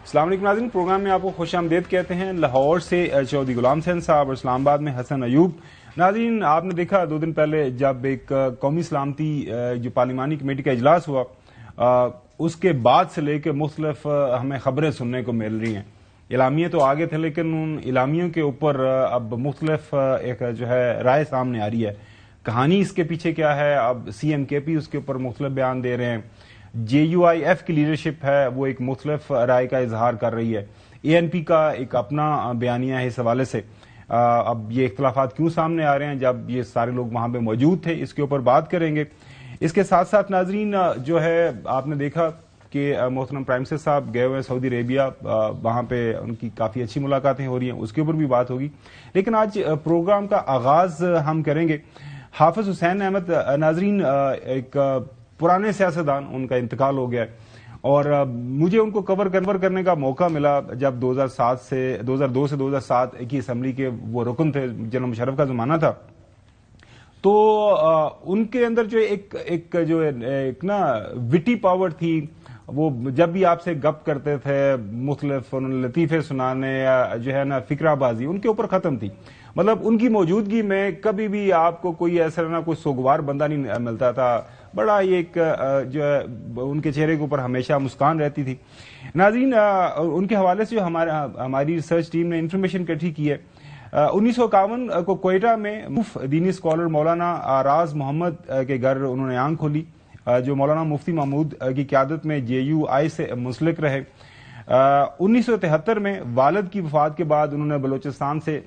السلام علیکم ناظرین، پروگرام میں آپ کو خوش آمدید کہتے ہیں۔ لاہور سے چودھری غلام حسین صاحب اور اسلام آباد میں حسن ایوب۔ ناظرین، آپ نے دیکھا 2 دن پہلے جب ایک قومی سلامتی جو پارلیمانی کمیٹی کا اجلاس ہوا، اس کے بعد سے لے کے مختلف ہمیں خبریں سننے کو مل رہی ہیں۔ اعلامیے تو آگے تھے لیکن ان اعلامیوں کے اوپر اب مختلف ایک جو ہے رائے سامنے آ رہی ہے۔ کہانی اس کے پیچھے کیا ہے؟ اب سی ایم کے پی اس کے اوپر مختلف بیان دے رہے ہیں۔ جے یو آئی ایف کی لیڈرشپ ہے وہ ایک مختلف رائے کا اظہار کر رہی ہے۔ اے این پی کا ایک اپنا بیانیہ ہے اس حوالے سے۔ اب یہ اختلافات کیوں سامنے آ رہے ہیں جب یہ سارے لوگ وہاں پہ موجود تھے، اس کے اوپر بات کریں گے۔ اس کے ساتھ ساتھ ناظرین جو ہے آپ نے دیکھا کہ محترم پرائم منسٹر صاحب گئے ہوئے سعودی عربیہ، وہاں پہ ان کی کافی اچھی ملاقاتیں ہو رہی ہیں، اس کے اوپر بھی بات ہوگی۔ لیکن آج پروگرام کا آغاز ہم کریں گے حافظ حسین احمد۔ ناظرین، ایک پرانے سیاستدان، ان کا انتقال ہو گیا ہے اور مجھے ان کو کور کرنے کا موقع ملا جب 2002 سے 2007 کی اسمبلی کے وہ رکن تھے، جنرل مشرف کا زمانہ تھا۔ تو ان کے اندر جو ایک نا وٹی پاور تھی، وہ جب بھی آپ سے گپ کرتے تھے، مختلف لطیفے سنانے جو ہے نا فکرہ بازی ان کے اوپر ختم تھی۔ مطلب ان کی موجودگی میں کبھی بھی آپ کو کوئی ایسا نہ کوئی سوگوار بندہ نہیں ملتا تھا۔ بڑا ایک جو ہے ان کے چہرے کے اوپر ہمیشہ مسکان رہتی تھی۔ ناظرین، ان کے حوالے سے جو ہماری ریسرچ ٹیم نے انفارمیشن اکٹھی کی ہے، 1951 کو کوئٹہ میں دینی اسکالر مولانا آراز محمد کے گھر انہوں نے آنکھ کھولی، جو مولانا مفتی محمود کی قیادت میں جے یو آئی سے منسلک رہے۔ 1973 میں والد کی وفات کے بعد انہوں نے بلوچستان سے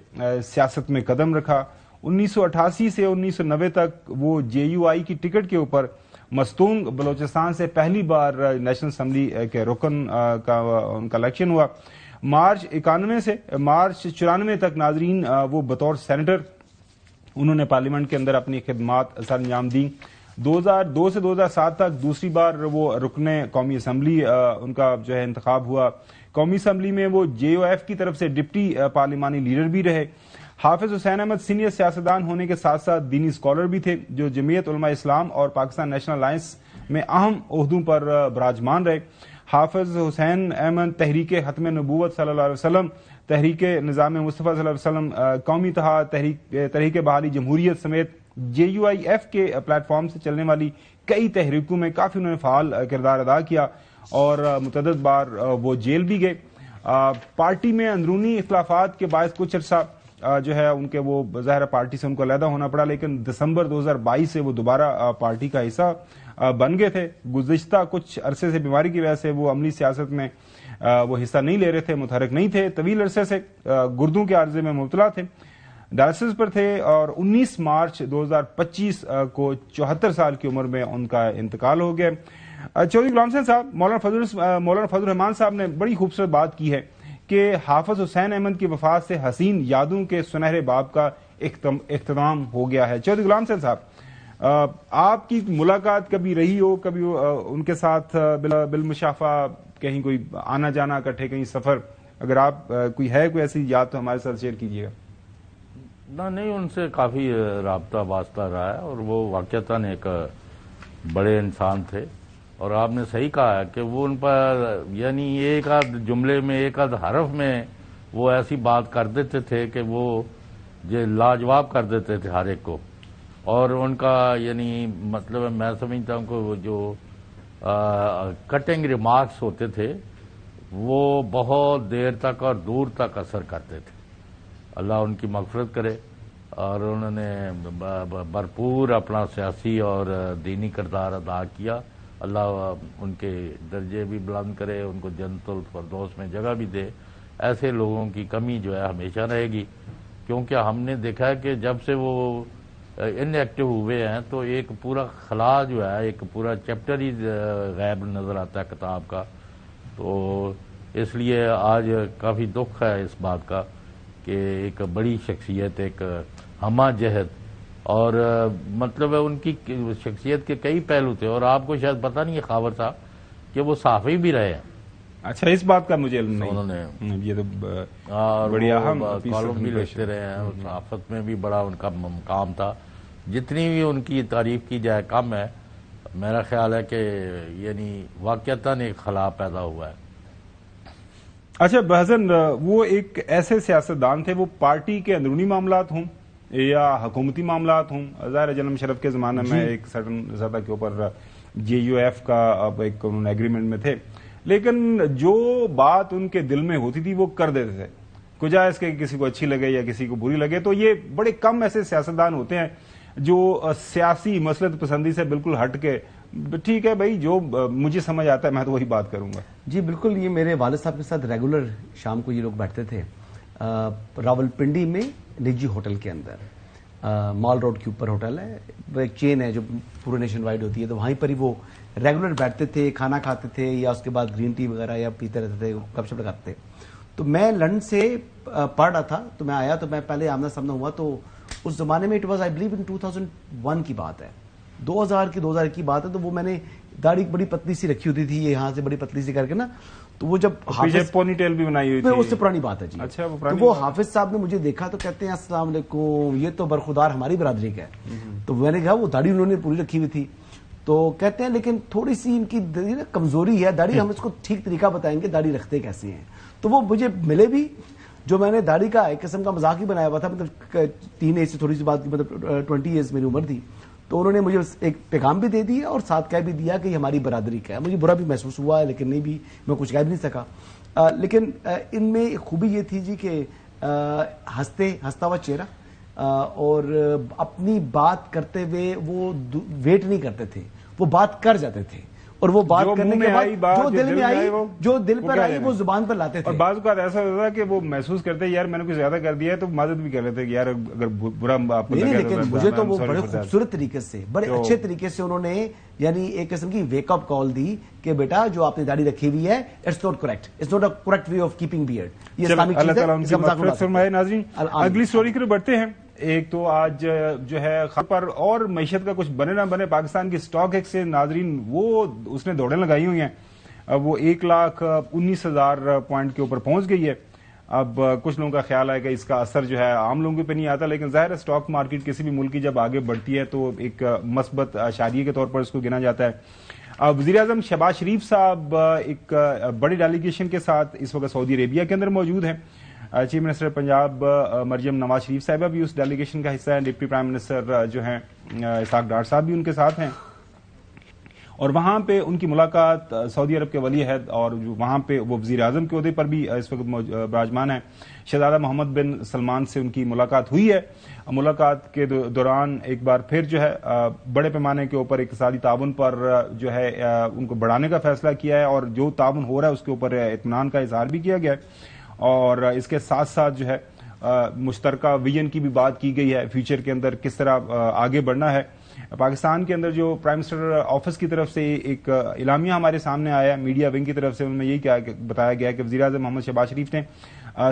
سیاست میں قدم رکھا۔ 1988 سے 1990 تک وہ جے یو آئی کی ٹکٹ کے اوپر مستونگ بلوچستان سے پہلی بار نیشنل اسمبلی کے رکن کا ان کا الیکشن ہوا۔ مارچ 91 سے مارچ 94 تک ناظرین وہ بطور سینیٹر انہوں نے پارلیمنٹ کے اندر اپنی خدمات سر انجام دیں۔ 2002 سے 2007 تک دوسری بار وہ رکن قومی اسمبلی ان کا جو ہے انتخاب ہوا۔ قومی اسمبلی میں وہ جے او ایف کی طرف سے ڈپٹی پارلیمانی لیڈر بھی رہے۔ حافظ حسین احمد سینئر سیاستدان ہونے کے ساتھ ساتھ دینی اسکالر بھی تھے، جو جمعیت علماء اسلام اور پاکستان نیشنل الائنس میں اہم عہدوں پر براجمان رہے۔ حافظ حسین احمد تحریک ختم نبوت صلی اللہ علیہ وسلم، تحریک نظام مصطفیٰ صلی اللہ علیہ وسلم، قومی اتحاد، تحریک بحالی جمہوریت سمیت جے یو آئی ایف کے پلیٹ فارم سے چلنے والی کئی تحریکوں میں کافی انہوں نے فعال کردار ادا کیا اور متعدد بار وہ جیل بھی گئے۔ پارٹی میں اندرونی اختلافات کے باعث کچھ عرصہ جو ہے ان کے وہ ظاہر پارٹی سے ان کو علیحدہ ہونا پڑا، لیکن دسمبر 2022 سے وہ دوبارہ پارٹی کا حصہ بن گئے تھے۔ گزشتہ کچھ عرصے سے بیماری کی وجہ سے وہ عملی سیاست میں وہ حصہ نہیں لے رہے تھے، متحرک نہیں تھے، طویل عرصے سے گردوں کے عارضے میں مبتلا تھے، ڈائلسس پر تھے اور 19 مارچ 2025 کو 74 سال کی عمر میں ان کا انتقال ہو گیا۔ چودھری غلام حسین صاحب، مولانا فضل الرحمان صاحب نے بڑی خوبصورت بات کی ہے کہ حافظ حسین احمد کی وفات سے حسین یادوں کے سنہرے باب کا اختتام ہو گیا ہے۔ چودھری غلام حسین صاحب، آپ کی ملاقات کبھی رہی ہو، کبھی ان کے ساتھ بالمشافہ کہیں کوئی آنا جانا اکٹھے کہیں سفر، اگر آپ کوئی ایسی یاد تو ہمارے ساتھ شیئر کیجیے گا۔ نہیں، ان سے کافی رابطہ واسطہ رہا ہے اور وہ واقعتاً ایک بڑے انسان تھے، اور آپ نے صحیح کہا ہے کہ وہ ان پر یعنی ایک آدھ جملے میں، ایک آدھ حرف میں وہ ایسی بات کر دیتے تھے کہ وہ لاجواب کر دیتے تھے ہر ایک کو، اور ان کا یعنی مطلب میں سمجھتا ہوں کہ وہ جو کٹنگ ریمارکس ہوتے تھے وہ بہت دیر تک اور دور تک اثر کرتے تھے۔ اللہ ان کی مغفرت کرے، اور انہوں نے بھرپور اپنا سیاسی اور دینی کردار ادا کیا۔ اللہ ان کے درجے بھی بلند کرے، ان کو جنت الفردوس میں جگہ بھی دے۔ ایسے لوگوں کی کمی جو ہے ہمیشہ رہے گی، کیونکہ ہم نے دیکھا ہے کہ جب سے وہ ان ایکٹیو ہوئے ہیں تو ایک پورا خلا جو ہے، ایک پورا چیپٹر ہی غائب نظر آتا ہے کتاب کا۔ تو اس لیے آج کافی دکھ ہے اس بات کا کہ ایک بڑی شخصیت، ایک ہمہ جہد، اور مطلب ہے ان کی شخصیت کے کئی پہلو تھے، اور آپ کو شاید پتہ نہیں خبر تھا کہ وہ صحافی بھی رہے ہیں۔ اچھا، اس بات کا مجھے علم نہیں۔ انہوں نے یہ تو بڑی اہم کالم بھی لکھتے رہے ہیں، صحافت میں بھی بڑا ان کا مقام تھا۔ جتنی بھی ان کی تعریف کی جائے کم ہے۔ میرا خیال ہے کہ یعنی واقعتاً ایک خلا پیدا ہوا ہے۔ اچھا بحثن، وہ ایک ایسے سیاستدان تھے، وہ پارٹی کے اندرونی معاملات ہوں یا حکومتی معاملات ہوں، ظاہر جنرل مشرف کے زمانے میں ایک سرٹن سطح کے اوپر جے یو ایف کا ایک انہوں نے ایگریمنٹ میں تھے، لیکن جو بات ان کے دل میں ہوتی تھی وہ کر دیتے تھے، کجا اس کے کسی کو اچھی لگے یا کسی کو بری لگے. تو یہ بڑے کم ایسے سیاستدان ہوتے ہیں جو سیاسی مسلط پسندی سے بالکل ہٹ کے ٹھیک ہے بھائی جو مجھے سمجھ آتا ہے میں تو وہی بات کروں گا. جی بالکل، یہ میرے والد صاحب کے ساتھ ریگولر شام کو یہ لوگ بیٹھتے تھے راول پنڈی میں نجی ہوٹل کے اندر، مال روڈ کے اوپر ہوٹل ہے، وہ ایک چین ہے جو پورے نیشن وائڈ ہوتی ہے، تو وہیں پر ہی وہ ریگولر بیٹھتے تھے، کھانا کھاتے تھے یا اس کے بعد گرین ٹی وغیرہ یا پیتے رہتے تھے، گپ شپ لگاتے تھے. تو میں لندن سے پڑھ رہا تھا تو میں آیا تو میں پہلے آمنا سامنا ہوا، تو اس زمانے میں it was I believe in 2001 کی بات ہے، 2000 کی بات ہے. تو وہ میں نے داڑھی بڑی پتلی سی رکھی ہوتی تھی، یہاں سے بڑی پتلی سی کر کے نا، تو وہ جب حافظ پونی ٹیل بھی بنائی ہوئی تھی، اس سے پرانی بات ہے جی. اچھا تو وہ حافظ صاحب نے مجھے دیکھا تو کہتے ہیں السلام علیکم، یہ تو برخودار ہماری برادری کا ہے. تو میں نے کہا وہ داڑھی انہوں نے پوری رکھی ہوئی تھی، تو کہتے ہیں لیکن تھوڑی سی ان کی کمزوری ہے داڑھی، ہم اس کو ٹھیک طریقہ بتائیں گے داڑھی رکھتے کیسے ہیں. تو وہ مجھے ملے بھی، جو میں نے داڑھی کا ایک قسم کا مذاق ہی بنایا ہوا تھا، مطلب 3 ایج سے تھوڑی سی بات، مطلب 20 ایئرز میری عمر تھی. تو انہوں نے مجھے ایک پیغام بھی دے دیا اور ساتھ کہہ بھی دیا کہ یہ ہماری برادری کا ہے. مجھے برا بھی محسوس ہوا ہے لیکن نہیں بھی میں کچھ کہہ بھی نہیں سکا. لیکن ان میں ایک خوبی یہ تھی جی کہ ہنستا ہوا چہرہ، اور اپنی بات کرتے ہوئے وہ ویٹ نہیں کرتے تھے، وہ بات کر جاتے تھے، اور وہ بات کرنے کے بعد جو دل میں آئی، جو دل پر آئی وہ زبان پر لاتے تھے. اور بعض اوقات ایسا ہوتا ہے کہ وہ محسوس کرتے یار میں نے کچھ زیادہ کر دیا ہے، تو معذرت بھی کر لیتے کہ یار اگر برا آپ کو نہیں، لیکن مجھے تو وہ بڑے خوبصورت طریقے سے، بڑے اچھے طریقے سے انہوں نے یعنی ایک قسم کی ویک اپ کال دی کہ بیٹا جو آپ نے داڑھی رکھی ہوئی ہے it's not correct, it's not a correct way of keeping beard. یہ اسلامک چیز ہے. ناظرین اگلی سٹوری کی طرف بڑھتے ہیں. ایک تو آج جو ہے خبر پر اور معیشت کا کچھ بنے نہ بنے، پاکستان کی اسٹاک ایکسچینج ناظرین وہ اس نے دوڑیں لگائی ہوئی ہیں، وہ 1,19,000 پوائنٹ کے اوپر پہنچ گئی ہے. اب کچھ لوگوں کا خیال ہے کہ اس کا اثر جو ہے عام لوگوں پہ نہیں آتا، لیکن ظاہر ہے اسٹاک مارکیٹ کسی بھی ملک کی جب آگے بڑھتی ہے تو ایک مثبت اشاریے کے طور پر اس کو گنا جاتا ہے. وزیر اعظم شہباز شریف صاحب ایک بڑی ڈیلیگیشن کے ساتھ اس وقت سعودی عربیہ کے اندر موجود ہیں. چیف منسٹر پنجاب مریم نواز شریف صاحبہ بھی اس ڈیلیگیشن کا حصہ ہیں، ڈپٹی پرائم منسٹر جو ہیں اسحاق ڈار صاحب بھی ان کے ساتھ ہیں، اور وہاں پہ ان کی ملاقات سعودی عرب کے ولی عہد اور جو وہاں پہ وہ وزیر اعظم کے عہدے پر بھی اس وقت براجمان ہیں شہزادہ محمد بن سلمان سے ان کی ملاقات ہوئی ہے. ملاقات کے دوران ایک بار پھر جو ہے بڑے پیمانے کے اوپر اقتصادی تعاون پر جو ہے ان کو بڑھانے کا فیصلہ کیا ہے، اور جو تعاون ہو رہا ہے اس کے اوپر اطمینان کا اظہار بھی کیا گیا ہے، اور اس کے ساتھ ساتھ جو ہے مشترکہ ویژن کی بھی بات کی گئی ہے، فیوچر کے اندر کس طرح آگے بڑھنا ہے. پاکستان کے اندر جو پرائم منسٹر آفس کی طرف سے ایک اعلامیہ ہمارے سامنے آیا ہے میڈیا ونگ کی طرف سے، ان میں یہی بتایا گیا کہ وزیر اعظم محمد شہباز شریف نے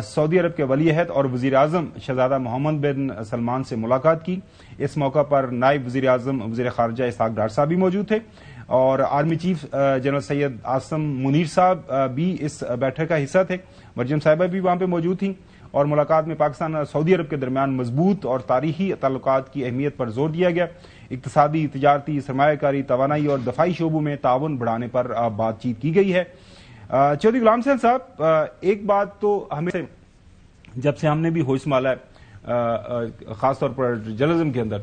سعودی عرب کے ولی عہد اور وزیر اعظم شہزادہ محمد بن سلمان سے ملاقات کی. اس موقع پر نائب وزیر اعظم وزیر خارجہ اسحاق ڈار صاحب بھی موجود تھے، اور army chief general Syed Asim Munir صاحب بھی اس بیٹھک کا حصہ تھے. مریم صاحبہ بھی وہاں پہ موجود تھیں، اور ملاقات میں پاکستان اور سعودی عرب کے درمیان مضبوط اور تاریخی تعلقات کی اہمیت پر زور دیا گیا. اقتصادی، تجارتی، سرمایہ کاری، توانائی اور دفاعی شعبوں میں تعاون بڑھانے پر بات چیت کی گئی ہے. چودھری غلام حسین صاحب، ایک بات تو ہمیں جب سے ہم نے بھی ہوش سنبھالا ہے خاص طور پر جرنلزم کے اندر،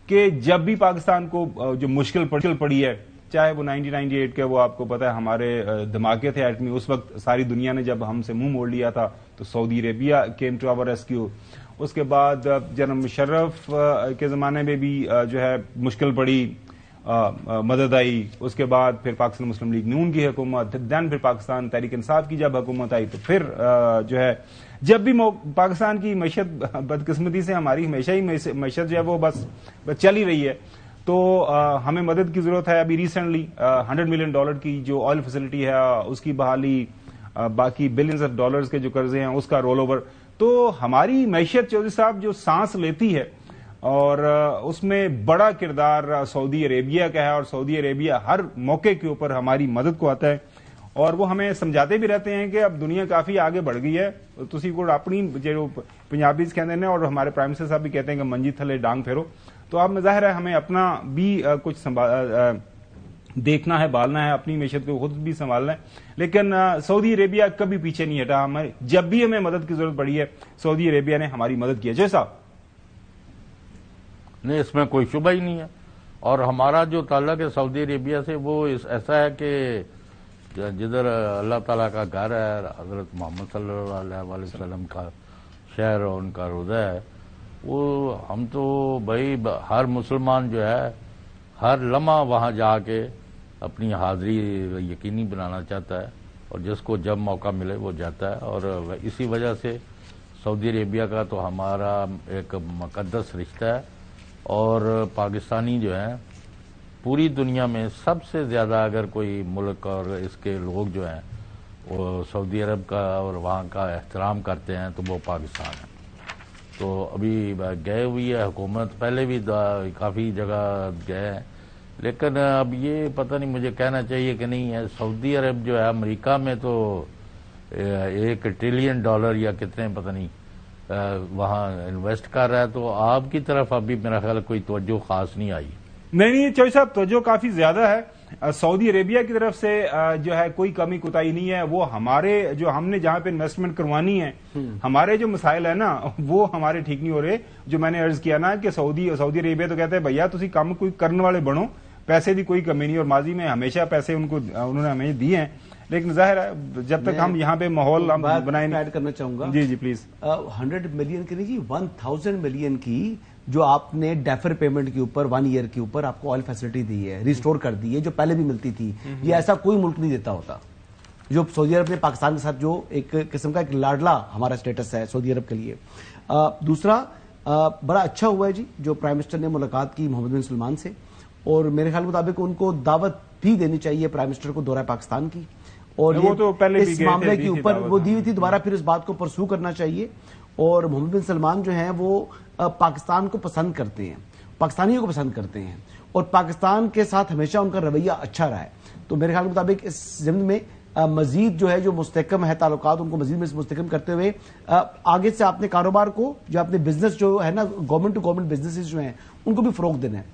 کہ جب بھی پاکستان کو جو مشکل پڑی ہے، چاہے وہ 1998 کے وہ آپ کو پتا ہے ہمارے دھماکے تھے ایٹمی، اس وقت ساری دنیا نے جب ہم سے منہ موڑ لیا تھا تو سعودی عربیہ کیم ٹو آور ریسکیو. اس کے بعد جنرل مشرف کے زمانے میں بھی جو ہے مشکل پڑی، مدد آئی. اس کے بعد پھر پاکستان مسلم لیگ نون کی حکومت، دین پھر پاکستان تحریک انصاف کی جب حکومت آئی، تو پھر جو ہے جب بھی پاکستان کی معیشت بدقسمتی سے ہماری ہمیشہ ہی معیشت جو ہے وہ بس چل ہی رہی ہے، تو ہمیں مدد کی ضرورت ہے. ابھی ریسنٹلی $100 ملین کی جو آئل فیسلٹی ہے اس کی بحالی، باقی بلینز آف ڈالرز کے جو قرضے ہیں اس کا رول اوور. تو ہماری معیشت چودھری صاحب جو سانس لیتی ہے، اور اس میں بڑا کردار سعودی عربیہ کا ہے، اور سعودی عربیہ ہر موقع کے اوپر ہماری مدد کو آتا ہے، اور وہ ہمیں سمجھاتے بھی رہتے ہیں کہ اب دنیا کافی آگے بڑھ گئی ہے، تسی کو اپنی جو پنجابیز کہتے ہیں اور ہمارے پرائم منسٹر صاحب بھی کہتے ہیں کہ منجی تھلے ڈانگ پھیرو. تو آپ میں ظاہر ہے ہمیں اپنا بھی کچھ دیکھنا ہے، بالنا ہے، اپنی معیشت کو خود بھی سنبھالنا ہے. لیکن سعودی عربیہ کبھی پیچھے نہیں ہٹا. جب بھی ہمیں مدد کی ضرورت پڑی ہے سعودی عربیہ نے ہماری مدد کی ہے. جی صاحب. نہیں، اس میں کوئی شبہ ہی نہیں ہے. اور ہمارا جو تعلق ہے سعودی عربیہ سے وہ ایسا ہے کہ جدھر اللہ تعالیٰ کا گھر ہے، حضرت محمد صلی اللہ علیہ وسلم کا شہر اور ان کا روضہ ہے، وہ ہم تو بھائی ہر مسلمان جو ہے ہر لمحہ وہاں جا کے اپنی حاضری یقینی بنانا چاہتا ہے، اور جس کو جب موقع ملے وہ جاتا ہے. اور اسی وجہ سے سعودی عربیہ کا تو ہمارا ایک مقدس رشتہ ہے. اور پاکستانی جو ہیں پوری دنیا میں سب سے زیادہ اگر کوئی ملک اور اس کے لوگ جو ہیں وہ سعودی عرب کا اور وہاں کا احترام کرتے ہیں تو وہ پاکستان ہے. تو ابھی گئے ہوئی ہے حکومت، پہلے بھی کافی جگہ گئے ہیں، لیکن اب یہ پتہ نہیں مجھے کہنا چاہیے کہ نہیں ہے. سعودی عرب جو ہے امریکہ میں تو $1 ٹریلین یا کتنے پتہ نہیں وہاں انویسٹ کر رہا ہے. تو آپ کی طرف ابھی میرا خیال کوئی توجہ خاص نہیں آئی. نہیں چوہی صاحب، توجہ کافی زیادہ ہے. سعودی عربیہ کی طرف سے جو ہے کوئی کمی کوتاہی نہیں ہے. وہ ہمارے جو ہم نے جہاں پہ انویسٹمنٹ کروانی ہے، ہمارے جو مسائل ہیں نا وہ ہمارے ٹھیک نہیں ہو رہے. جو میں نے عرض کیا نا کہ سعودی عربیہ تو کہتے ہیں بھیا تسی کام کوئی کرنے والے بنو، پیسے دی کوئی کمی نہیں. اور ماضی میں ہمیشہ پیسے انہوں نے ہمیں دیے ہیں، لیکن ظاہر ہے جب تک ہم یہاں پہ ماحول بنائیں. ایڈ کرنا چاہوں گا. جی پلیز. 100 ملین کی نہیں جی، 1000 ملین کی جو آپ نے ڈیفر پیمنٹ کے اوپر 1 ایئر کے اوپر آپ کو آئل فیسلٹی دی ہے، ریسٹور کر دی ہے، جو پہلے بھی ملتی تھی. یہ ایسا کوئی ملک نہیں دیتا ہوتا. جو سعودی عرب نے پاکستان کے ساتھ جو ایک قسم کا ایک لاڈلا ہمارا اسٹیٹس ہے سعودی عرب کے لیے. دوسرا بڑا اچھا ہوا ہے جی جو پرائم منسٹر نے ملاقات کی محمد بن سلمان سے، اور میرے خیال مطابق ان کو دعوت بھی دینی چاہیے پرائم منسٹر کو دورہ پاکستان کی. اور وہ تو پہلے بھی اس معاملے کے اوپر وہ دی ہوئی تھی، دوبارہ پھر اس بات کو پرسو کرنا چاہیے. اور محمد بن سلمان جو ہیں وہ پاکستان کو پسند کرتے ہیں، پاکستانیوں کو پسند کرتے ہیں، اور پاکستان کے ساتھ ہمیشہ ان کا رویہ اچھا رہا ہے. تو میرے خیال کے مطابق اس ضمن میں مزید جو ہے جو مستحکم ہے تعلقات ان کو مزید مستحکم کرتے ہوئے آگے سے آپ نے کاروبار کو جو اپنے بزنس جو ہے نا گورنمنٹ ٹو گورنمنٹ بزنس جو ہیں ان کو بھی فروغ دینا ہے.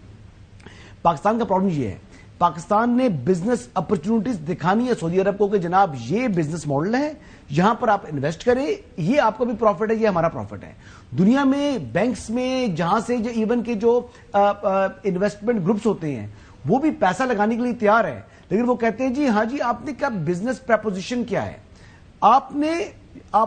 پاکستان کا پرابلم یہ ہے، پاکستان نے بزنس اپرچونٹیز دکھانی ہے سعودی عرب کو کہ جناب یہ بزنس ماڈل ہے، یہاں پر آپ انویسٹ کریں، یہ آپ کا بھی پروفٹ ہے، یہ ہمارا پروفٹ ہے. دنیا میں بینکس میں جہاں سے جو ایون کے جو انویسٹمنٹ گروپس ہوتے ہیں وہ بھی پیسہ لگانے کے لیے تیار ہے، لیکن وہ کہتے ہیں جی ہاں جی آپ نے کیا بزنس پرپوزیشن کیا ہے. آپ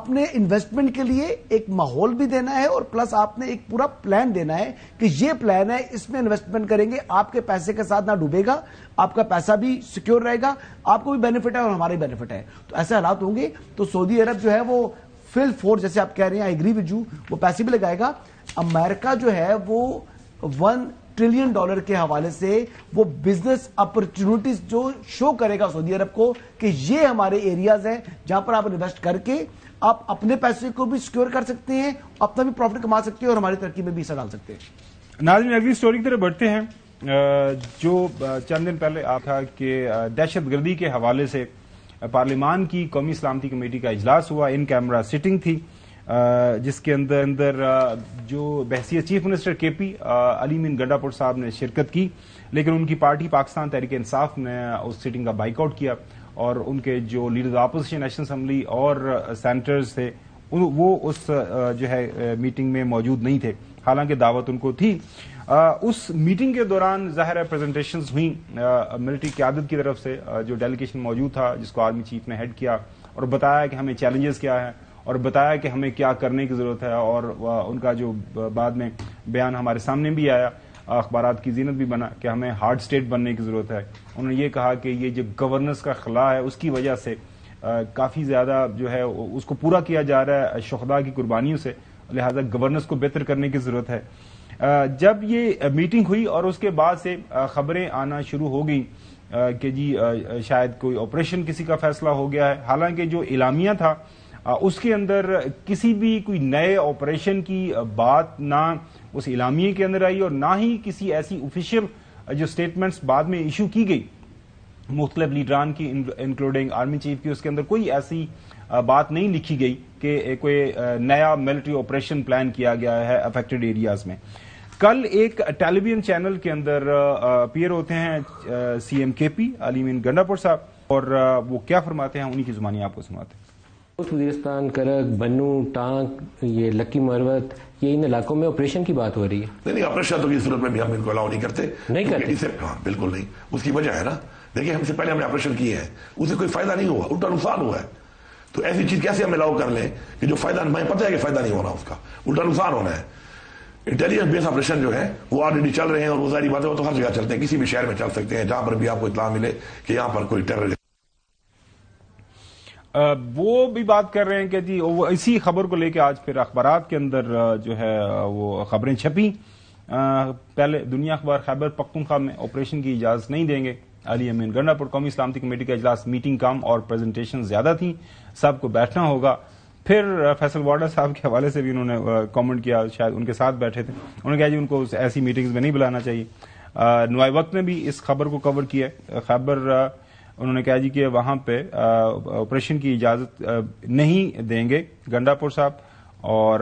نے انویسٹمنٹ کے لیے ایک ماحول بھی دینا ہے، اور پلس آپ نے ایک پورا پلان دینا ہے کہ یہ پلان ہے، اس میں انویسٹمنٹ کریں گے، آپ کے پیسے کے ساتھ نہ ڈوبے گا، آپ کا پیسہ بھی سیکیور رہے گا، آپ کو بھی بینیفٹ ہے اور ہمارے بینیفٹ ہے. تو ایسے حالات ہوں گے تو سعودی عرب جو ہے وہ فل فور جیسے آپ کہہ رہے ہیں آئی ایگری ود یو، وہ پیسے بھی لگائے گا. امریکہ جو ہے وہ $1 ٹریلین کے حوالے سے وہ بزنس اپرچونٹیز جو شو کرے گا سعودی عرب کو کہ یہ ہمارے ایریاز ہیں جہاں پر آپ انویسٹ کر کے آپ اپنے پیسے کو بھی سیکیور کر سکتے ہیں، اپنا بھی پروفٹ کما سکتے ہیں اور ہماری ترقی میں بھی حصہ ڈال سکتے ہیں. ناظرین اگلی سٹوری کی طرف بڑھتے ہیں. جو چند دن پہلے آپ تھا کہ دہشت گردی کے حوالے سے پارلیمان کی قومی سلامتی کمیٹی کا اجلاس ہوا، ان کیمرہ سٹنگ تھی، جس کے اندر جو بحثیت چیف منسٹر کے پی علی مین گنڈا پور صاحب نے شرکت کی، لیکن ان کی پارٹی پاکستان تحریک انصاف نے اس سٹنگ کا بائیک آؤٹ کیا، اور ان کے جو لیڈرز اپوزیشن نیشنل اسمبلی اور سینیٹرز تھے وہ اس جو ہے میٹنگ میں موجود نہیں تھے، حالانکہ دعوت ان کو تھی. اس میٹنگ کے دوران ظاہر پریزنٹیشنز ہوئیں ملٹری قیادت کی طرف سے، جو ڈیلیگیشن موجود تھا جس کو آرمی چیف نے ہیڈ کیا، اور بتایا کہ ہمیں چیلنجز کیا ہیں اور بتایا کہ ہمیں کیا کرنے کی ضرورت ہے. اور ان کا جو بعد میں بیان ہمارے سامنے بھی آیا، اخبارات کی زینت بھی بنا کہ ہمیں ہارڈ اسٹیٹ بننے کی ضرورت ہے. انہوں نے یہ کہا کہ یہ جو گورننس کا خلا ہے اس کی وجہ سے کافی زیادہ جو ہے اس کو پورا کیا جا رہا ہے شہداء کی قربانیوں سے، لہذا گورننس کو بہتر کرنے کی ضرورت ہے. جب یہ میٹنگ ہوئی اور اس کے بعد سے خبریں آنا شروع ہو گئیں کہ جی شاید کوئی آپریشن کسی کا فیصلہ ہو گیا ہے، حالانکہ جو اعلامیہ تھا اس کے اندر کسی بھی کوئی نئے آپریشن کی بات نہ اس اعلامیے کے اندر آئی، اور نہ ہی کسی ایسی آفیشیل جو سٹیٹمنٹس بعد میں ایشو کی گئی مختلف لیڈران کی انکلوڈنگ آرمی چیف کی، اس کے اندر کوئی ایسی بات نہیں لکھی گئی کہ کوئی نیا ملٹری آپریشن پلان کیا گیا ہے افیکٹڈ ایریاز میں. کل ایک ٹیلی ویژن چینل کے اندر اپیئر ہوتے ہیں سی ایم کے پی علی امین گنڈاپور صاحب، اور وہ کیا فرماتے ہیں انہی کی زبانی آپ کو سناتے ہیں۔ وزیرستان، کرک، بنو، ٹانک، یہ لکی مروت، یہ ان علاقوں میں آپریشن کی بات ہو رہی ہے۔ نہیں، آپریشن تو کی صورت میں بھی ہم ان کو الاؤ نہیں کرتے۔ ہاں بالکل نہیں، اس کی وجہ ہے نا، دیکھیں ہم سے پہلے ہم نے آپریشن کیے ہیں، اسے کوئی فائدہ نہیں ہوا، الٹا نقصان ہوا ہے، تو ایسی چیز کیسے ہم الاؤ کر لیں کہ جو فائدہ، ہمیں پتہ ہے کہ فائدہ نہیں ہونا، اس کا الٹا نقصان ہونا ہے۔ انٹیلیجنس بیس آپریشن جو ہے وہ آلریڈی چل رہے ہیں، اور وہ ظاہری بات ہے وہ تو ہر جگہ چلتے ہیں، کسی بھی شہر میں چل سکتے ہیں جہاں پر بھی آپ کو اطلاع ملے کہ یہاں پر کوئی ٹیرر۔ وہ بھی بات کر رہے ہیں کہ جی وہ اسی خبر کو لے کے آج پھر اخبارات کے اندر جو ہے وہ خبریں چھپیں۔ پہلے دنیا اخبار خیبر پختونخوا میں آپریشن کی اجازت نہیں دیں گے، علی امین گنڈاپور قومی سلامتی کمیٹی کا اجلاس، میٹنگ کم اور پریزنٹیشن زیادہ تھیں، سب کو بیٹھنا ہوگا۔ پھر فیصل وارڈا صاحب کے حوالے سے بھی انہوں نے کامنٹ کیا، شاید ان کے ساتھ بیٹھے تھے، انہوں نے کہا جی ان کو ایسی میٹنگز میں نہیں بلانا چاہیے۔ نوائے وقت نے بھی اس خبر کو کور کیا ہے، خیبر انہوں نے کہا جی کہ وہاں پہ آپریشن کی اجازت نہیں دیں گے گنڈاپور صاحب، اور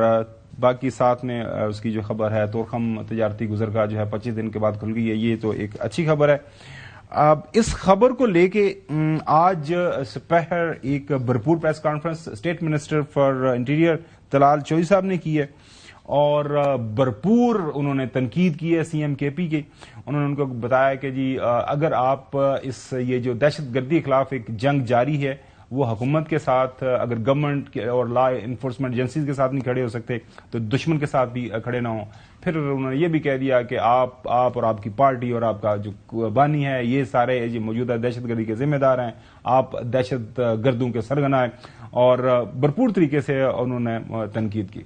باقی ساتھ میں اس کی جو خبر ہے تورخم تجارتی گزرگاہ جو ہے 25 دن کے بعد کھل گئی ہے، یہ تو ایک اچھی خبر ہے۔ اب اس خبر کو لے کے آج سپہر ایک بھرپور press conference state minister for interior Talal Chaudhry صاحب نے کی ہے، اور بھرپور انہوں نے تنقید کی ہے سی ایم کے پی کی۔ انہوں نے ان کو بتایا کہ جی اگر آپ یہ جو دہشت گردی کے خلاف ایک جنگ جاری ہے وہ حکومت کے ساتھ، اگر گورنمنٹ اور لا انفورسمنٹ ایجنسیز کے ساتھ نہیں کھڑے ہو سکتے تو دشمن کے ساتھ بھی کھڑے نہ ہوں۔ پھر انہوں نے یہ بھی کہہ دیا کہ آپ اور آپ کی پارٹی اور آپ کا جو بانی ہے یہ سارے یہ موجودہ دہشت گردی کے ذمہ دار ہیں، آپ دہشت گردوں کے سرغنہ ہیں، اور بھرپور طریقے سے انہوں نے تنقید کی۔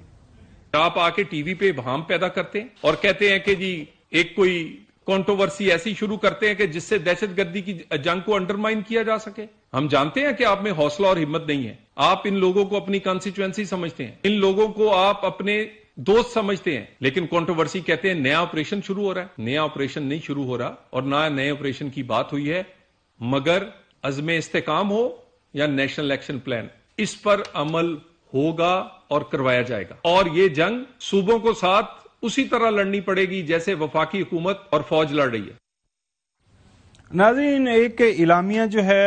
آپ آ کے ٹی وی پہ ابہام پیدا کرتے ہیں اور کہتے ہیں کہ جی ایک کوئی کنٹروورسی ایسی شروع کرتے ہیں کہ جس سے دہشت گردی کی جنگ کو انڈرمائن کیا جا سکے۔ ہم جانتے ہیں کہ آپ میں حوصلہ اور ہمت نہیں ہے، آپ ان لوگوں کو اپنی کانسٹیچوئنسی سمجھتے ہیں، ان لوگوں کو آپ اپنے دوست سمجھتے ہیں، لیکن کنٹروورسی کہتے ہیں نیا آپریشن شروع ہو رہا ہے۔ نیا آپریشن نہیں شروع ہو رہا، اور نہ نئے آپریشن کی بات ہوئی ہے، مگر عزم استحکام ہو یا نیشنل ایکشن پلان، اس پر عمل ہوگا اور کروایا جائے گا، اور یہ جنگ صوبوں کو ساتھ اسی طرح لڑنی پڑے گی جیسے وفاقی حکومت اور فوج لڑ رہی ہے۔ ناظرین، ایک اعلامیہ جو ہے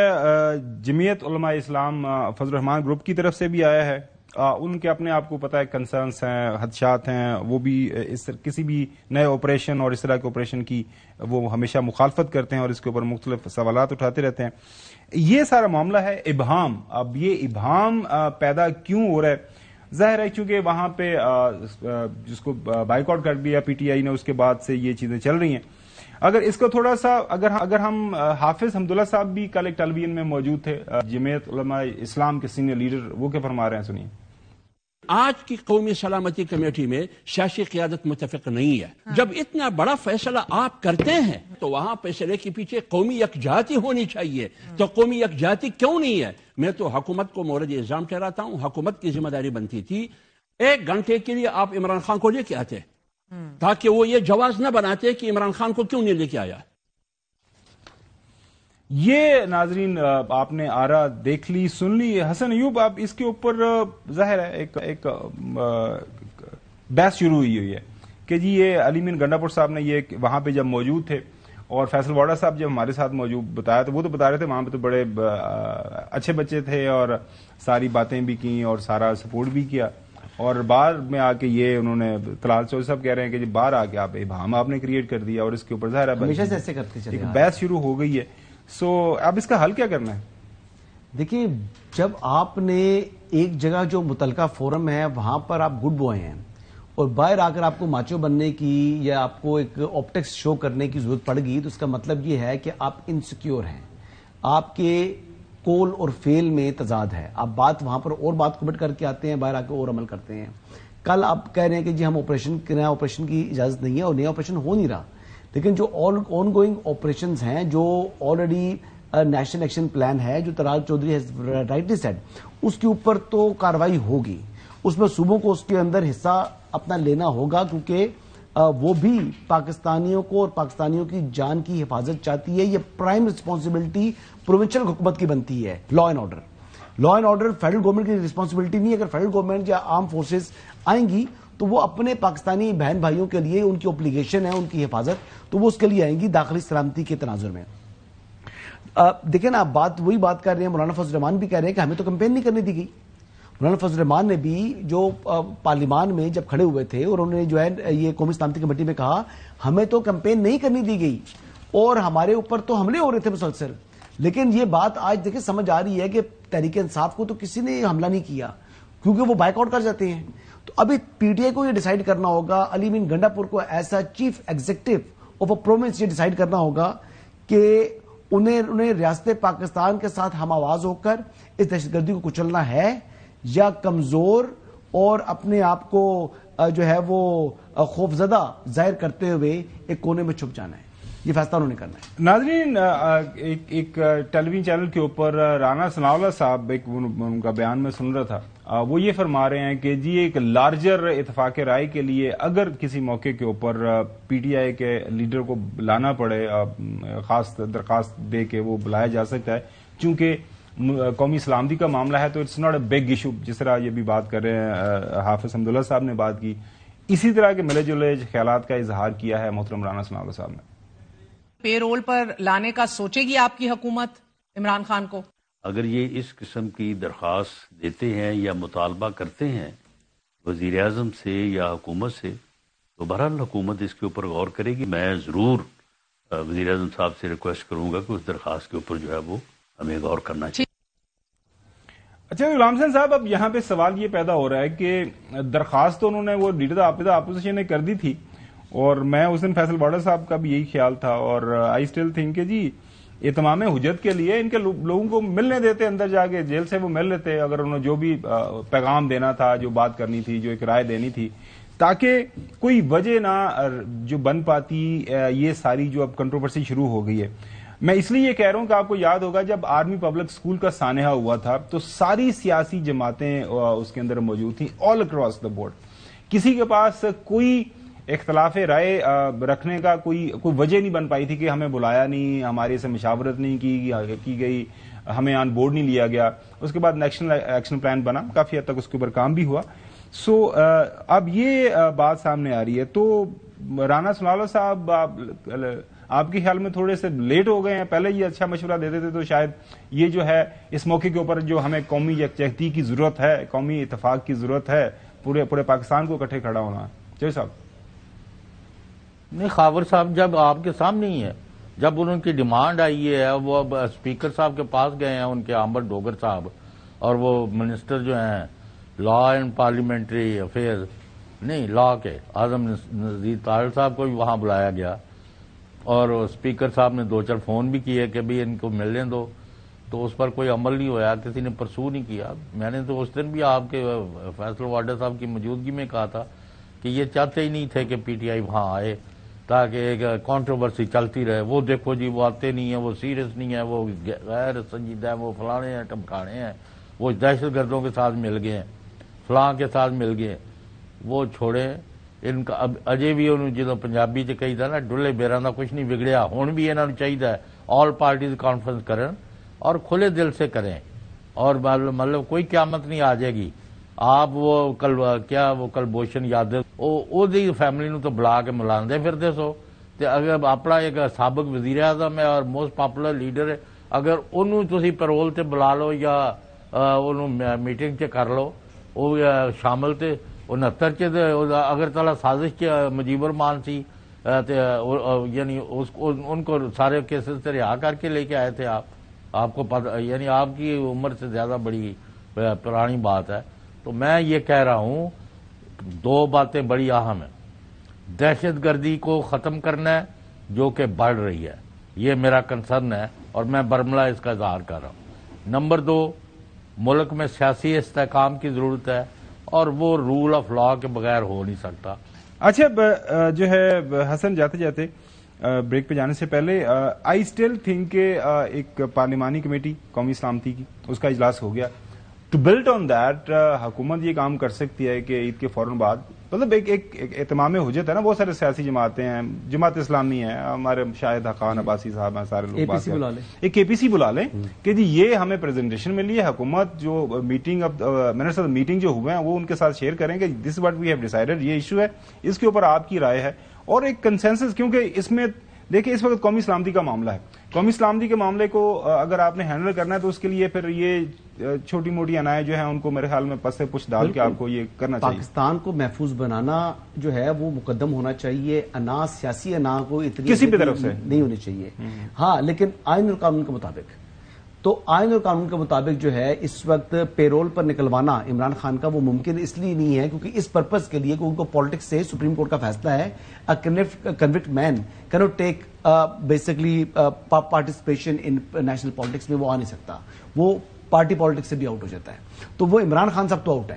جمعیت علماء اسلام فضل الرحمان گروپ کی طرف سے بھی آیا ہے، ان کے اپنے آپ کو پتہ ہے کنسرنس ہیں، خدشات ہیں، وہ بھی کسی بھی نئے آپریشن اور اس طرح کے آپریشن کی وہ ہمیشہ مخالفت کرتے ہیں اور اس کے اوپر مختلف سوالات اٹھاتے رہتے ہیں۔ یہ سارا معاملہ ہے ابہام۔ اب یہ ابہام پیدا کیوں ہو رہا ہے؟ ظاہر ہے چونکہ وہاں پہ جس کو بائیکاٹ کر دیا پی ٹی آئی نے، اس کے بعد سے یہ چیزیں چل رہی ہیں۔ اگر اس کو تھوڑا سا اگر ہم حافظ حمداللہ صاحب بھی کل ایک ٹیلی ویژن میں موجود تھے، جمعیت علماء اسلام کے سینئر لیڈر، وہ کیا فرما رہے ہیں سنیے۔ آج کی قومی سلامتی کمیٹی میں سیاسی قیادت متفق نہیں ہے۔ جب اتنا بڑا فیصلہ آپ کرتے ہیں تو وہاں فیصلے کے پیچھے قومی یکجہتی ہونی چاہیے، تو قومی یکجہتی کیوں نہیں ہے؟ میں تو حکومت کو مورد الزام ٹھہراتا ہوں، حکومت کی ذمہ داری بنتی تھی 1 گھنٹے کے لیے آپ عمران خان کو لے کے آتے تاکہ وہ یہ جواز نہ بناتے کہ عمران خان کو کیوں نہیں لے کے آیا۔ یہ ناظرین آپ نے آرا دیکھ لی، سن لی۔ حسن ایوب، آپ اس کے اوپر ظاہر ہے ایک بحث شروع ہوئی ہے کہ جی یہ علی امین گنڈاپور صاحب نے یہ وہاں پہ جب موجود تھے، اور فیصل وارڈا صاحب جب ہمارے ساتھ موجود بتایا تو وہ تو بتا رہے تھے وہاں پہ تو بڑے اچھے بچے تھے اور ساری باتیں بھی کی اور سارا سپورٹ بھی کیا، اور باہر میں آ کے یہ انہوں نے طلال چوہدری صاحب کہہ رہے ہیں کہ جی باہر آ کے آپ ابہام آپ نے کریٹ کر دیا، اور اس کے اوپر ظاہر ہے ہمیشہ سے ایسے کرتے چلے ایک بحث شروع ہو گئی ہے۔ سو اب اس کا حل کیا کرنا ہے؟ دیکھیں، جب آپ نے ایک جگہ جو متعلقہ فورم ہے وہاں پر آپ گڈ بوائے ہیں اور باہر آ کر آپ کو ماچو بننے کی یا آپ کو ایک آپٹکس شو کرنے کی ضرورت پڑ گئی، تو اس کا مطلب یہ ہے کہ آپ انسیکیور ہیں، آپ کے کول اور فیل میں تضاد ہے، آپ بات وہاں پر اور بات کمٹ کر کے آتے ہیں، باہر آ کے اور عمل کرتے ہیں۔ کل آپ کہہ رہے ہیں کہ جی ہم نیا آپریشن کی اجازت نہیں ہے اور نیا آپریشن ہو نہیں رہا، لیکن جو آن گوئنگ آپریشنز ہیں، جو آلریڈی نیشنل ایکشن پلان ہے، جو Talal Chaudhry has rightly said, اس کے اوپر تو کارروائی ہوگی، اس میں صوبوں کو اس کے اندر حصہ اپنا لینا ہوگا، کیونکہ وہ بھی پاکستانیوں کو اور پاکستانیوں کی جان کی حفاظت چاہتی ہے۔ یہ پرائم رسپانسبلٹی پروونشل حکومت کی بنتی ہے۔ Law and order federal government کی رسپانسبلٹی نہیں ہے۔ اگر فیڈرل گورنمنٹ یا آرم فورسز آئیں گی تو وہ اپنے پاکستانی بہن بھائیوں کے لیے ان کی اوبلیگیشن ہے ان کی حفاظت، تو وہ اس کے لیے آئیں گی داخلی سلامتی کے تناظر میں۔ دیکھیں نا، آپ وہی بات کر رہے ہیں، مولانا فضل الرحمان بھی کہہ رہے ہیں کہ ہمیں تو کمپین نہیں کرنے دی گئی۔ مولانا فضل الرحمان نے بھی جو پارلیمان میں جب کھڑے ہوئے تھے اور انہوں نے جو ہے یہ قومی سلامتی کمیٹی میں کہا ہمیں تو کمپین نہیں کرنے دی گئی اور ہمارے اوپر تو حملے ہو رہے تھے مسلسل، لیکن یہ بات آج دیکھیں سمجھ آ رہی ہے کہ تحریک انصاف کو تو کسی نے حملہ نہیں کیا کیونکہ وہ بائیک آؤٹ کر جاتے ہیں۔ تو ابھی پی ٹی آئی کو یہ ڈیسائیڈ کرنا ہوگا، علی امین گنڈا پور کو ایسا chief executive of a province یہ ڈیسائیڈ کرنا ہوگا کہ انہیں ریاست پاکستان کے ساتھ ہم آواز ہو کر اس دہشت گردی کو کچلنا ہے یا کمزور اور اپنے آپ کو جو ہے وہ خوفزدہ ظاہر کرتے ہوئے ایک کونے میں چھپ جانا ہے۔ یہ فیصلہ انہوں نے کرنا ہے۔ ناظرین، ایک ٹیلی ویژن چینل کے اوپر رانا ثناءاللہ صاحب ایک ان کا بیان میں سن رہا تھا، وہ یہ فرما رہے ہیں کہ جی ایک لارجر اتفاق رائے کے لیے اگر کسی موقع کے اوپر پی ٹی آئی کے لیڈر کو لانا پڑے، خاص درخواست دے کے وہ بلایا جا سکتا ہے، چونکہ قومی سلامتی کا معاملہ ہے تو it's not a big issue, جس طرح یہ بھی بات کر رہے ہیں حافظ حمداللہ صاحب نے بات کی، اسی طرح کے ملے جلے خیالات کا اظہار کیا ہے محترم رانا ثناءاللہ صاحب نے۔ پے رول پر لانے کا سوچے گی آپ کی حکومت عمران خان کو؟ اگر یہ اس قسم کی درخواست دیتے ہیں یا مطالبہ کرتے ہیں وزیر اعظم سے یا حکومت سے، تو بہرحال حکومت اس کے اوپر غور کرے گی۔ میں ضرور وزیر اعظم صاحب سے ریکویسٹ کروں گا کہ اس درخواست کے اوپر جو ہے وہ ہمیں غور کرنا چاہیے۔ اچھا غلام حسین صاحب، اب یہاں پہ سوال یہ پیدا ہو رہا ہے کہ درخواست تو انہوں نے وہ لیڈر اپوزیشن نے کر دی تھی، اور میں اس دن فیصل بارڈر صاحب کا بھی یہی خیال تھا، اور آئی اسٹل تھنک کہ جی اتمام حجت کے لیے ان کے لوگوں کو ملنے دیتے، اندر جا کے جیل سے وہ مل لیتے، اگر انہوں نے جو بھی پیغام دینا تھا، جو بات کرنی تھی، جو ایک رائے دینی تھی، تاکہ کوئی وجہ نہ جو بن پاتی یہ ساری جو اب کنٹروورسی شروع ہو گئی ہے۔ میں اس لیے یہ کہہ رہا ہوں کہ آپ کو یاد ہوگا جب آرمی پبلک اسکول کا سانحہ ہوا تھا تو ساری سیاسی جماعتیں اس کے اندر موجود تھیں، آل اکراس دا بورڈ، کسی کے پاس کوئی اختلاف رائے رکھنے کا کوئی وجہ نہیں بن پائی تھی کہ ہمیں بلایا نہیں، ہمارے سے مشاورت نہیں کی گئی، ہمیں آن بورڈ نہیں لیا گیا۔ اس کے بعد نیشنل ایکشن پلان بنا، کافی حد تک اس کے اوپر کام بھی ہوا۔ سو اب یہ بات سامنے آ رہی ہے، تو رانا ثناءاللہ صاحب آپ کے خیال میں تھوڑے سے لیٹ ہو گئے ہیں؟ پہلے یہ اچھا مشورہ دیتے تھے تو شاید یہ جو ہے اس موقع کے اوپر جو ہمیں قومی یکجہتی کی ضرورت ہے، قومی اتفاق کی ضرورت ہے، پورے پاکستان کو اکٹھے کھڑا ہونا ہے۔ جی صاحب۔ نہیں، خاور صاحب جب آپ کے سامنے ہی ہے، جب ان کی ڈیمانڈ آئی ہے، وہ اب اسپیکر صاحب کے پاس گئے ہیں، ان کے آمبر ڈوگر صاحب اور وہ منسٹر جو ہیں لا اینڈ پارلیمنٹری افیئر، نہیں لا کے اعظم نذیر طاہر صاحب کو بھی وہاں بلایا گیا، اور اسپیکر صاحب نے 2-4 فون بھی کیے کہ بھی ان کو ملنے دو، تو اس پر کوئی عمل نہیں ہوا، کسی نے پرسو نہیں کیا۔ میں نے تو اس دن بھی آپ کے فیصل وارڈر صاحب کی موجودگی میں کہا تھا کہ یہ چاہتے ہی نہیں تھے کہ پی ٹی آئی وہاں آئے تاکہ ایک کانٹروورسی چلتی رہے۔ وہ دیکھو جی وہ آتے نہیں ہیں، وہ سیریس نہیں ہیں، وہ غیر سنجیدہ ہیں، وہ فلانے ہیں ٹمکانے ہیں، وہ دہشت گردوں کے ساتھ مل گئے ہیں، فلاں کے ساتھ مل گئے، وہ چھوڑیں ان کا۔ اب اجے بھی انہوں جدوں پنجابی چ کہی دا نا ڈلے بیراں دا کچھ نہیں بگڑیا، ہن بھی انہاں نوں چاہیے آل پارٹیز کانفرنس کرن اور کھلے دل سے کریں، اور مطلب کوئی قیامت نہیں آ جائے گی۔ آپ وہ کلبھوشن یادو دی فیملی نو تو بلا کے ملاندے پھردے سو، تے اگر اپنا ایک سابق وزیر اعظم ہے اور موسٹ پاپولر لیڈر ہے، اگر انہوں تسی پیرول تے بلا لو یا انہوں میٹنگ چ کر لو، وہ شامل تے 69 چ اگر تعالی سازش چ مجیب الرحمان سی تے یعنی ان کو سارے کیسز سے رہا کر کے لے کے آئے تھے آپ کو پتہ، یعنی آپ کی عمر سے زیادہ بڑی پرانی بات ہے۔ تو میں یہ کہہ رہا ہوں 2 باتیں بڑی اہم ہیں، دہشت گردی کو ختم کرنا ہے جو کہ بڑھ رہی ہے، یہ میرا کنسرن ہے اور میں برملا اس کا اظہار کر رہا ہوں۔ نمبر 2، ملک میں سیاسی استحکام کی ضرورت ہے اور وہ رول آف لا کے بغیر ہو نہیں سکتا۔ اچھا جو ہے حسن، جاتے جاتے بریک پہ جانے سے پہلے آئی اسٹل تھنک کہ ایک پارلیمانی کمیٹی قومی سلامتی کی اس کا اجلاس ہو گیا، ٹو بلڈ آن دیٹ حکومت یہ کام کر سکتی ہے کہ عید کے فوراً بعد مطلب ایک اہتمام حجت ہے نا، بہت سارے سیاسی جماعتیں ہیں، جماعت اسلامی ہے، ہمارے شاہد حقان عباسی صاحب ہیں، سارے لوگ ایک اے پی سی بلا لیں کہ جی یہ ہمیں پریزنٹیشن ملی ہے، حکومت جو میٹنگ منٹس آف میٹنگ جو ہوئے ہیں وہ ان کے ساتھ شیئر کریں کہ this what we have decided, یہ ایشو ہے، اس کے اوپر آپ کی رائے ہے، اور ایک کنسنسس، کیونکہ اس میں دیکھیں اس وقت قومی سلامتی کا معاملہ ہے، قومی سلامتی کے معاملے کو اگر آپ نے ہینڈل کرنا ہے تو اس کے لیے پھر یہ چھوٹی موٹی انائیں جو ہیں ان کو میرے خیال میں پس سے پش ڈال کے آپ کو یہ کرنا چاہیے. پاکستان کو محفوظ بنانا جو ہے وہ مقدم ہونا چاہیے، انا سیاسی انا کو اتنی کسی بھی طرف سے نہیں ہونی چاہیے. ہاں لیکن آئین اور قانون کے مطابق، تو آئین اور قانون کے مطابق جو ہے اس وقت پیرول پر نکلوانا عمران خان کا وہ ممکن اس لیے نہیں ہے کیونکہ اس پرپز کے لیے کہ ان کو پالیٹکس سے سپریم کورٹ کا فیصلہ ہے convict man cannot take basically participation in national politics میں وہ آ نہیں سکتا، وہ پارٹی پالیٹکس سے بھی آؤٹ ہو جاتا ہے. تو وہ عمران خان صاحب تو آؤٹ ہے.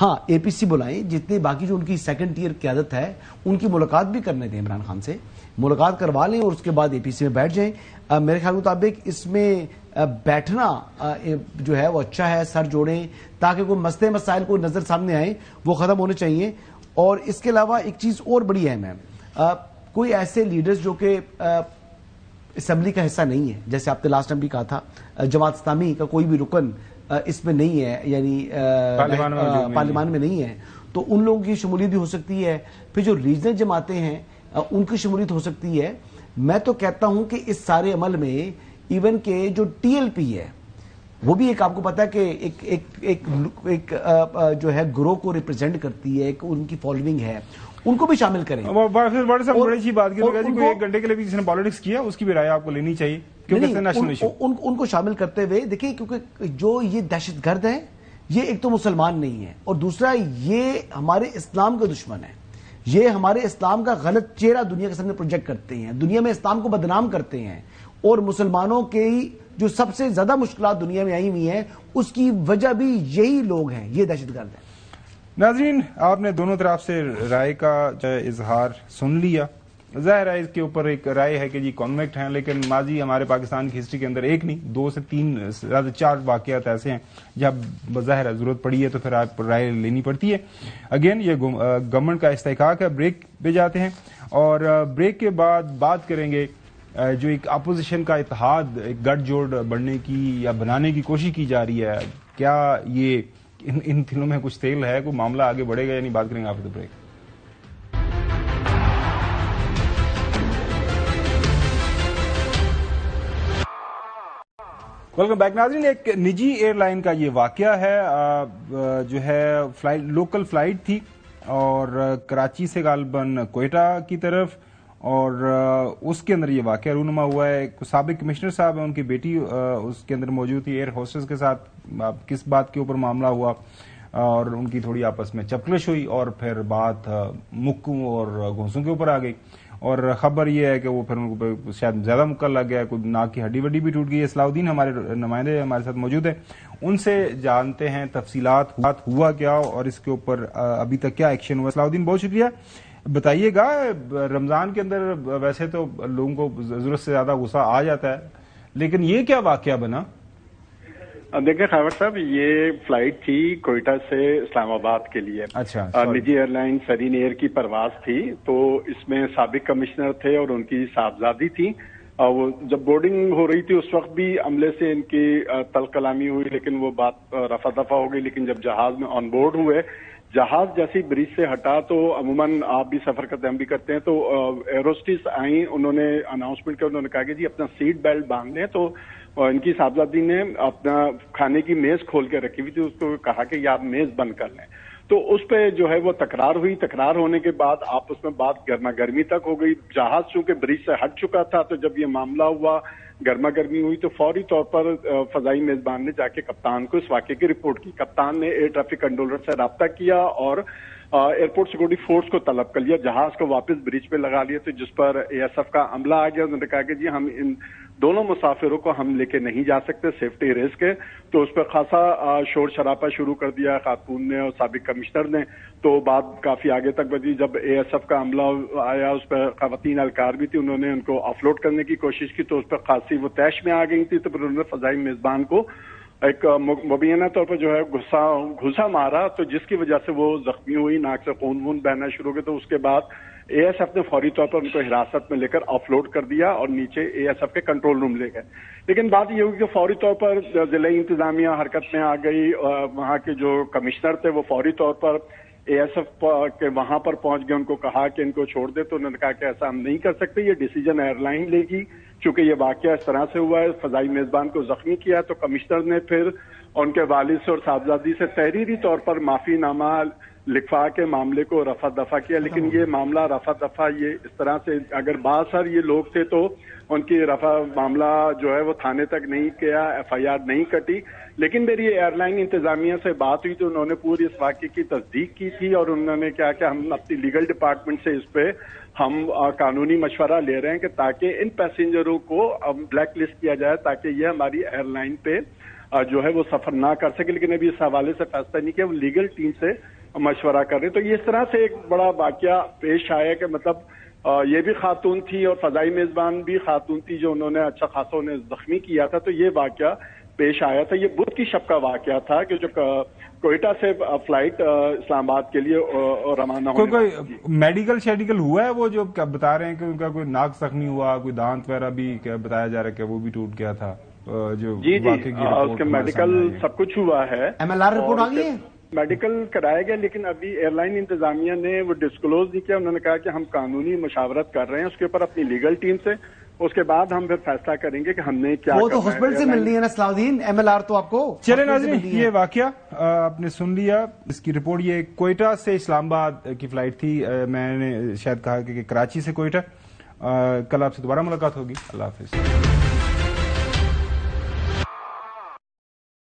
ہاں اے پی سی بلائیں، جتنے باقی جو ان کی سیکنڈ ٹیئر قیادت ہے ان کی ملاقات بھی کرنے دیں، عمران خان سے ملاقات کروا لیں اور اس کے بعد اے پی سی میں بیٹھ جائیں. میرے خیال مطابق اس میں بیٹھنا جو ہے وہ اچھا ہے، سر جوڑیں تاکہ کوئی مسئلے مسائل کو نظر سامنے آئیں، وہ ختم ہونے چاہیے. اور اس کے علاوہ ایک چیز اور بڑی اہم ہے، کوئی ایسے لیڈرز جو کہ اسمبلی کا حصہ نہیں ہے، جیسے آپ نے لاسٹ ٹائم بھی کہا تھا جماعت اسلامی کا کوئی بھی رکن اس میں نہیں ہے، یعنی پارلیمان میں نہیں ہے، تو ان لوگوں کی شمولیت بھی ہو سکتی ہے. پھر جو ریجنل جماعتیں ہیں ان کی شمولیت ہو سکتی ہے. میں تو کہتا ہوں کہ اس سارے عمل میں ایون کہ جو ٹی ایل پی ہے وہ بھی ایک آپ کو پتا ہے کہ ایک جو ہے گروہ کو ریپرزینٹ کرتی ہے، ایک ان کی فالوئنگ ہے، ان کو بھی شامل کریں. بڑی اچھی بات کی کوئی ایک گھنٹے کے لیے بھی جس نے پالیٹکس کیا اس کی بھی رائے آپ کو لینی چاہیے کیونکہ نیشنل ایشو. ان کو شامل کرتے ہوئے دیکھیں، کیونکہ جو یہ دہشت گرد ہے یہ ایک تو مسلمان نہیں ہے اور دوسرا یہ ہمارے اسلام کے دشمن ہے، یہ ہمارے اسلام کا غلط چہرہ دنیا کے سامنے پروجیکٹ کرتے ہیں، دنیا میں اسلام کو بدنام کرتے ہیں، اور مسلمانوں کے جو سب سے زیادہ مشکلات دنیا میں آئی ہوئی ہیں اس کی وجہ بھی یہی لوگ ہیں، یہ دہشت گرد ہیں. ناظرین آپ نے دونوں طرف سے رائے کا اظہار سن لیا. ظاہر ہے اس کے اوپر ایک رائے ہے کہ جی کنویکٹ ہیں، لیکن ماضی ہمارے پاکستان کی ہسٹری کے اندر ایک نہیں 2 سے 3 زیادہ 4 واقعات ایسے ہیں جب بظاہر ضرورت پڑی ہے تو پھر آپ رائے لینی پڑتی ہے. اگین یہ گورنمنٹ کا استحقاق ہے. بریک پہ جاتے ہیں اور بریک کے بعد بات کریں گے جو ایک اپوزیشن کا اتحاد، ایک گٹھ جوڑ بڑھنے کی یا بنانے کی کوشش کی جا رہی ہے، کیا یہ ان دنوں میں کچھ تیل ہے، کوئی معاملہ آگے بڑھے گا یا نہیں، بات کریں گے after the break. Welcome back. ناظرین ایک نجی ایئر لائن کا یہ واقعہ ہے، جو ہے لوکل فلائٹ تھی اور کراچی سے غالباً کوئٹہ کی طرف، اور اس کے اندر یہ واقعہ رونما ہوا ہے. سابق کمشنر صاحب ہیں، ان کی بیٹی اس کے اندر موجود تھی، ایئر ہوسٹس کے ساتھ کس بات کے اوپر معاملہ ہوا اور ان کی تھوڑی آپس میں چپکلش ہوئی اور پھر بات مکوں اور گھونسوں کے اوپر آ گئی. اور خبر یہ ہے کہ وہ پھر ان کو شاید زیادہ مکہ لگ گیا، کوئی ناک کی ہڈی وڈی بھی ٹوٹ گئی. صلاح الدین ہمارے نمائندے ہمارے ساتھ موجود ہیں، ان سے جانتے ہیں تفصیلات، ہوا کیا اور اس کے اوپر ابھی تک کیا ایکشن ہوا. صلاح الدین بہت شکریہ. بتائیے گا رمضان کے اندر ویسے تو لوگوں کو ضرورت سے زیادہ غصہ آ جاتا ہے، لیکن یہ کیا واقعہ بنا؟ دیکھیں خیبر صاحب، یہ فلائٹ تھی کوئٹہ سے اسلام آباد کے لیے. اچھا. نجی ایئر لائن سرین ایئر کی پرواز تھی، تو اس میں سابق کمشنر تھے اور ان کی صاحبزادی تھی. وہ جب بورڈنگ ہو رہی تھی اس وقت بھی عملے سے ان کی تل کلامی ہوئی، لیکن وہ بات رفع دفع ہو گئی. لیکن جب جہاز میں آن بورڈ ہوئے، جہاز جیسی بریج سے ہٹا تو عموماً آپ بھی سفر کرتے ہم بھی کرتے ہیں، تو ایروسٹس آئیں، انہوں نے اناؤنسمنٹ کیا، انہوں نے کہا کہ جی اپنا سیٹ بیلٹ باندھ لیں. تو ان کی صاحبزادی نے اپنا کھانے کی میز کھول کے رکھی ہوئی تھی، اس کو کہا کہ یہ آپ میز بند کر لیں. تو اس پہ جو ہے وہ تکرار ہوئی. تکرار ہونے کے بعد آپس میں بات گرما گرمی تک ہو گئی. جہاز چونکہ بریج سے ہٹ چکا تھا، تو جب یہ معاملہ ہوا، گرما گرمی ہوئی، تو فوری طور پر فضائی میزبان نے جا کے کپتان کو اس واقعے کی رپورٹ کی. کپتان نے ایئر ٹریفک کنٹرولر سے رابطہ کیا اور ایئرپورٹ سیکورٹی فورس کو طلب کر لیا، جہاز کو واپس بریج پہ لگا لیا. تو جس پر اے ایس ایف کا عملہ آ گیا. انہوں نے کہا کہ جی ہم ان دونوں مسافروں کو ہم لے کے نہیں جا سکتے، سیفٹی رسک ہے. تو اس پہ خاصا شور شرابہ شروع کر دیا خاتون نے اور سابق کمشنر نے. تو بات کافی آگے تک بڑھی. جب اے ایس ایف کا عملہ آیا، اس پہ خواتین اہلکار بھی تھی، انہوں نے ان کو آف لوڈ کرنے کی کوشش کی، تو اس پہ خاصی وہ طیش میں آ گئی تھی. تو پھر انہوں نے فضائی میزبان کو ایک مبینہ طور پر جو ہے گھسا مارا، تو جس کی وجہ سے وہ زخمی ہوئی، ناک سے خون وون بہنا شروع ہو گیا. تو اس کے بعد اے ایس ایف نے فوری طور پر ان کو حراست میں لے کر آف لوڈ کر دیا اور نیچے اے ایس ایف کے کنٹرول روم لے گئے. لیکن بات یہ ہوئی کہ فوری طور پر ضلعی انتظامیہ حرکت میں آ گئی. وہاں کے جو کمشنر تھے وہ فوری طور پر اے ایس ایف کے وہاں پر پہنچ گئے، ان کو کہا کہ ان کو چھوڑ دے. تو انہوں نے کہا کہ ایسا ہم نہیں کر سکتے، یہ ڈیسیجن ایئر لائن لے گی، چونکہ یہ واقعہ اس طرح سے ہوا ہے، فضائی میزبان کو زخمی کیا. تو کمشنر نے پھر ان کے والد سے اور صاحبزادی سے تحریری طور پر معافی نامہ لکھوا کے معاملے کو رفع دفع کیا. لیکن یہ معاملہ رفع دفع یہ اس طرح سے، اگر باثر یہ لوگ تھے تو ان کی رفع معاملہ جو ہے وہ تھانے تک نہیں کیا، ایف آئی آر نہیں کٹی. لیکن میری ایئر لائن انتظامیہ سے بات ہوئی تو انہوں نے پوری اس واقعے کی تصدیق کی تھی، اور انہوں نے کہا کہ ہم اپنی لیگل ڈپارٹمنٹ سے اس پہ ہم قانونی مشورہ لے رہے ہیں کہ تاکہ ان پیسنجروں کو بلیک لسٹ کیا جائے تاکہ یہ ہماری ایئر لائن پہ جو ہے وہ سفر نہ کر سکے. لیکن ابھی اس حوالے سے فیصلہ نہیں کیا، وہ لیگل ٹیم سے مشورہ کر رہے. تو یہ اس طرح سے ایک بڑا واقعہ پیش آیا کہ مطلب یہ بھی خاتون تھی اور فضائی میزبان بھی خاتون تھی جو انہوں نے اچھا خاصا انہیں زخمی کیا تھا. تو یہ واقعہ پیش آیا تھا. یہ بدھ کی شب کا واقعہ تھا کہ جو کوئٹہ سے فلائٹ اسلام آباد کے لیے روانہ ہونے کوئی میڈیکل شیڈیکل ہوا ہے وہ جو بتا رہے ہیں کہ ان کا کوئی ناک زخمی ہوا، کوئی دانت وغیرہ بھی بتایا جا رہا ہے کہ وہ بھی ٹوٹ گیا تھا؟ جو جی اس کے میڈیکل سب کچھ ہوا ہے. ایم ایل آر رپورٹ آ گئی ہے، میڈیکل کرایا گیا، لیکن ابھی ایئر لائن انتظامیہ نے وہ ڈسکلوز نہیں کیا. انہوں نے کہا کہ ہم قانونی مشاورت کر رہے ہیں اس کے اوپر اپنی لیگل ٹیم سے، اس کے بعد ہم پھر فیصلہ کریں گے کہ ہم نے کیا. وہ تو ہاسپٹل سے ملنی ہے نا صلاح الدین، ایم ایل آر تو آپ کو. چلے ناظرین، یہ واقعہ آپ نے سن لیا. اس کی رپورٹ یہ کوئٹہ سے اسلام آباد کی فلائٹ تھی. میں نے شاید کہا کہ کراچی سے کوئٹہ. کل آپ سے دوبارہ ملاقات ہوگی. اللہ حافظ.